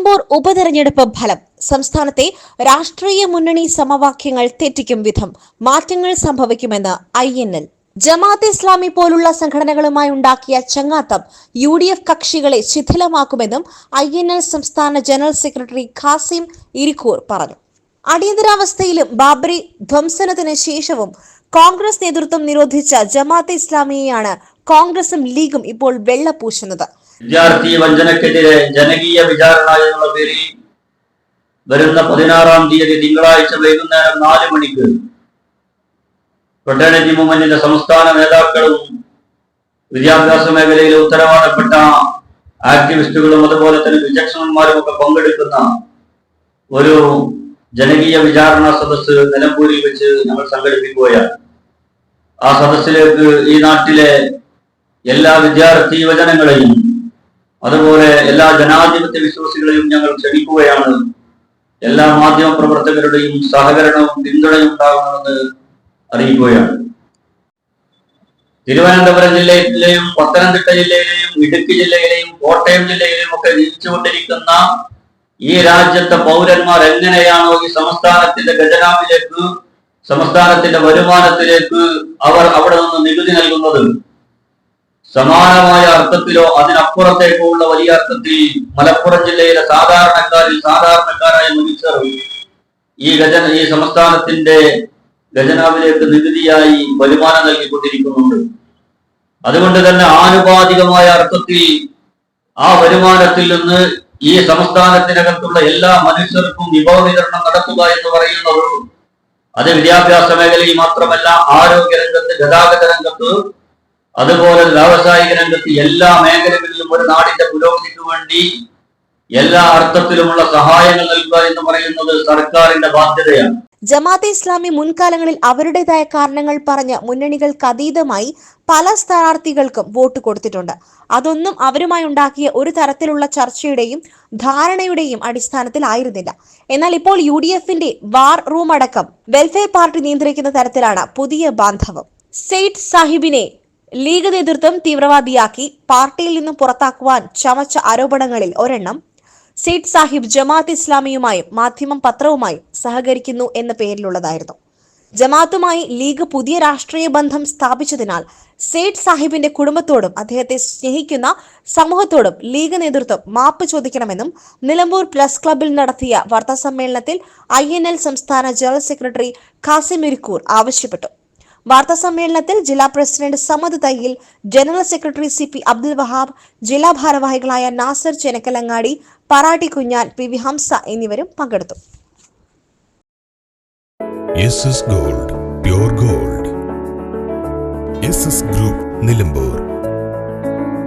നിലമ്പൂർ ഉപതെരഞ്ഞെടുപ്പ് ഫലം. സംസ്ഥാനത്തെ രാഷ്ട്രീയ മുന്നണി സമവാക്യങ്ങൾ തെറ്റിക്കും വിധം മാറ്റങ്ങൾ സംഭവിക്കുമെന്ന് INL. ജമാഅത്തെ ഇസ്ലാമി പോലുള്ള സംഘടനകളുമായി ഉണ്ടാക്കിയ ചങ്ങാത്തം UDF കക്ഷികളെ ശിഥിലമാക്കുമെന്നും INL സംസ്ഥാന ജനറൽ സെക്രട്ടറി ഖാസിം ഇരിക്കൂർ പറഞ്ഞു. അടിയന്തരാവസ്ഥയിലും ബാബറി ധ്വംസനത്തിന് ശേഷവും കോൺഗ്രസ് നേതൃത്വം നിരോധിച്ച ജമാഅത്തെ ഇസ്ലാമിയെയാണ് കോൺഗ്രസും ലീഗും ഇപ്പോൾ വെള്ളപൂശുന്നത്. വിദ്യാർത്ഥി വഞ്ചനക്കെതിരെ ജനകീയ വിചാരണ എന്നുള്ള പേരിൽ വരുന്ന 16-ാം തീയതി തിങ്കളാഴ്ച വൈകുന്നേരം 4 മണിക്ക് ഫ്രട്ടേണിറ്റി മൂവ്മെന്റിന്റെ സംസ്ഥാന നേതാക്കളും വിദ്യാഭ്യാസ മേഖലയിലെ ഉത്തരവാദപ്പെട്ട ആക്ടിവിസ്റ്റുകളും അതുപോലെ തന്നെ വിചക്ഷണന്മാരും ഒക്കെ പങ്കെടുക്കുന്ന ഒരു ജനകീയ വിചാരണ സദസ്സ് നിലമ്പൂരിൽ വെച്ച് ഞങ്ങൾ സംഘടിപ്പിക്കുകയാണ്. ആ സദസ്സിലേക്ക് ഈ നാട്ടിലെ എല്ലാ വിദ്യാർത്ഥി യുവജനങ്ങളെയും അതുപോലെ എല്ലാ ജനാധിപത്യ വിശ്വാസികളെയും ഞങ്ങൾ ക്ഷണിക്കുകയാണ്. എല്ലാ മാധ്യമ പ്രവർത്തകരുടെയും സഹകരണവും പിന്തുണയും ഉണ്ടാകണമെന്ന് അറിയിക്കുകയാണ്. തിരുവനന്തപുരം ജില്ലയിലെയും പത്തനംതിട്ട ജില്ലയിലെയും ഇടുക്കി ജില്ലയിലെയും കോട്ടയം ജില്ലയിലെയും ഒക്കെ ജീവിച്ചുകൊണ്ടിരിക്കുന്ന ഈ രാജ്യത്തെ പൗരന്മാർ എങ്ങനെയാണോ ഈ സംസ്ഥാനത്തിന്റെ ഖജനാവിലേക്ക്, സംസ്ഥാനത്തിന്റെ വരുമാനത്തിലേക്ക് അവർ അവിടെ നിന്ന് നികുതി നൽകുന്നത്, സമാനമായ അർത്ഥത്തിലോ അതിനപ്പുറത്തേക്കോ ഉള്ള വലിയ അർത്ഥത്തിൽ മലപ്പുറം ജില്ലയിലെ സാധാരണക്കാരായ മനുഷ്യർ ഈ സംസ്ഥാനത്തിന്റെ ഖജനാവിലേക്ക് നികുതിയായി വരുമാനം നൽകിക്കൊണ്ടിരിക്കുന്നുണ്ട്. അതുകൊണ്ട് തന്നെ ആനുപാതികമായ അർത്ഥത്തിൽ ആ വരുമാനത്തിൽ നിന്ന് ഈ സംസ്ഥാനത്തിനകത്തുള്ള എല്ലാ മനുഷ്യർക്കും വിഭവ വിതരണം നടത്തുക എന്ന് പറയുന്നത് അത് വിദ്യാഭ്യാസ മേഖലയിൽ മാത്രമല്ല, ആരോഗ്യരംഗത്ത്, ഗതാഗത രംഗത്ത്, അതുപോലെ വ്യാവസായിക രംഗത്ത് എല്ലാ മേഖലകളിലും ഒരു നാടിന്റെ പുരോഗതിക്ക് വേണ്ടി എല്ലാ അർത്ഥത്തിലുമുള്ള സഹായങ്ങൾ നൽകുക എന്ന് പറയുന്നത് സർക്കാരിന്റെ ബാധ്യതയാണ്. ജമാഅത്തെ ഇസ്ലാമി മുൻകാലങ്ങളിൽ അവരുടേതായ കാരണങ്ങൾ പറഞ്ഞ് മുന്നണികൾക്ക് അതീതമായി പല സ്ഥാനാർത്ഥികൾക്കും വോട്ട് കൊടുത്തിട്ടുണ്ട്. അതൊന്നും അവരുമായി ഉണ്ടാക്കിയ ഒരു തരത്തിലുള്ള ചർച്ചയുടെയും ധാരണയുടെയും അടിസ്ഥാനത്തിലായിരുന്നില്ല. എന്നാൽ ഇപ്പോൾ UDFന്റെ വാർ റൂം അടക്കം വെൽഫെയർ പാർട്ടി നിയന്ത്രിക്കുന്ന തരത്തിലാണ് പുതിയ ബാന്ധവം. സെയ്ദ് സാഹിബിനെ ലീഗ് നേതൃത്വം തീവ്രവാദിയാക്കി പാർട്ടിയിൽ നിന്നും പുറത്താക്കുവാൻ ചമച്ച ആരോപണങ്ങളിൽ ഒരെണ്ണം സെയ്ദ് സാഹിബ് ജമാഅത്ത് ഇസ്ലാമിയുമായും മാധ്യമം പത്രവുമായും സഹകരിക്കുന്നു എന്ന പേരിലുള്ളതായിരുന്നു. ജമാഅത്തുമായി ലീഗ് പുതിയ രാഷ്ട്രീയ ബന്ധം സ്ഥാപിച്ചതിനാൽ സെയ്ദ് സാഹിബിന്റെ കുടുംബത്തോടും അദ്ദേഹത്തെ സ്നേഹിക്കുന്ന സമൂഹത്തോടും ലീഗ് നേതൃത്വം മാപ്പ് ചോദിക്കണമെന്നും നിലമ്പൂർ പ്രസ് ക്ലബിൽ നടത്തിയ വാർത്താസമ്മേളനത്തിൽ INL സംസ്ഥാന ജനറൽ സെക്രട്ടറി ഖാസിം ഇരിക്കൂർ ആവശ്യപ്പെട്ടു. വാർത്താസമ്മേളനത്തിൽ ജില്ലാ president Samad Thayyil, general secretary CP Abdul Wahab, ജില്ലാ ഭാരവാഹികളായ നാസർ ചെനക്കലങ്ങാടി, പറാട്ടി കുഞ്ഞാൻ, PV ഹംസ എന്നിവരും പങ്കെടുത്തു. Gold, pure gold. SS group Nilambur.